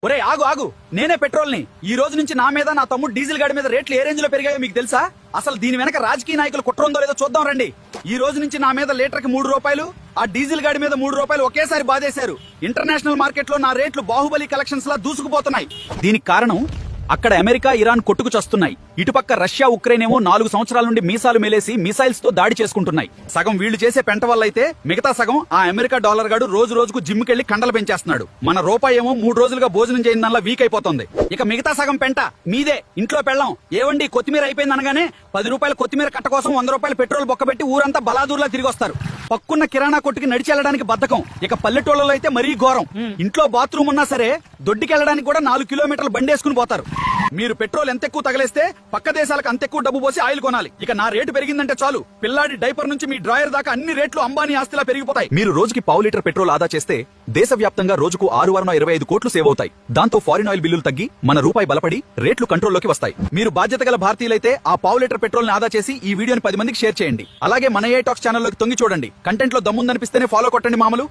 ఒరే ఆగు ఆగు, నేనే పెట్రోల్ ని. ఈ రోజు నుంచి నా మీద, నా తమ్ముడు డీజిల్ గాడి మీద రేట్లు ఏ రేంజ్ లో పెరిగాయో మీకు తెలుసా? అసలు దీని వెనక రాజకీయ నాయకులు కుట్ర ఉందో లేదో చూద్దాం రండి. ఈ రోజు నుంచి నా మీద లీటర్ కి 3 రూపాయలు, ఆ డీజిల్ గాడి మీద 3 రూపాయలు ఒకేసారి బాధేశారు. ఇంటర్నేషనల్ మార్కెట్ లో నా రేట్లు బాహుబలి కలెక్షన్స్ లా దూసుకుపోతున్నాయి. దీనికి కారణం అక్కడ అమెరికా, ఇరాన్ కొట్టుకు చస్తున్నాయి. ఇటుపక్క రష్యా, ఉక్రెయిన్ ఏమో 4 సంవత్సరాల నుండి మీసాలు మేలేసి మిసైల్స్ తో దాడి చేసుకుంటున్నాయి. సగం వీళ్లు చేసే పెంట వల్ల అయితే మిగతా సగం ఆ అమెరికా డాలర్ గాడు రోజు రోజుకు జిమ్ కెళ్లి కండలు పెంచేస్తున్నాడు. మన రూపాయి ఏమో 3 రోజులుగా భోజనం చేయడం వీక్ అయిపోతుంది. ఇక మిగతా సగం పెంట మీదే. ఇంట్లో పెళ్ళం ఏవండి కొత్తిమీర అయిపోయింది అనగానే 10 రూపాయల కొత్తిమీర కట్ట కోసం 100 రూపాయల పెట్రోల్ బొక్కబెట్టి ఊరంతా బలాదూర్లా తిరిగి వస్తారు. పక్కున్న కిరాణా కొట్టుకి నడిచెళ్లడానికి బద్ధకం. ఇక పల్లెటూళ్ళలో అయితే మరీ ఘోరం. ఇంట్లో బాత్రూమ్ ఉన్నా సరే దొడ్డికెళ్లడానికి కూడా 4 కిలోమీటర్లు బండేసుకుని పోతారు. మీరు పెట్రోల్ ఎంత ఎక్కువ తగలేస్తే పక్క దేశాలకు అంత ఎక్కువ డబ్బు పోసి ఆయిల్ కొనాలి. ఇక నా రేటు పెరిగిందంటే చాలు, పిల్లాడి డైపర్ నుంచి మీ డ్రాయర్ దాకా అన్ని రేట్లు అంబానీ ఆస్తిలా పెరిగిపోతాయి. మీరు రోజుకి 1/2 లీటర్ పెట్రోల్ ఆదా చేస్తే దేశవ్యాప్తంగా రోజుకు 625 కోట్లు సేవ్ అవుతాయి. దాంతో ఫారిన్ ఆయిల్ బిల్లులు తగ్గి మన రూపాయి బలపడి రేట్లు కంట్రోల్లోకి వస్తాయి. మీరు బాధ్యత గల భారతీయులైతే ఆ 1/2 లీటర్ పెట్రోల్ ని ఆదా చేసి ఈ వీడియోని 10 మందికి షేర్ చేయండి. అలాగే మన ఏ టాక్స్ ఛానల్లోకి తొంగి చూడండి. కంటెంట్ లో దమ్ముందనిపిస్తేనే ఫాలో కొట్టండి మామలు.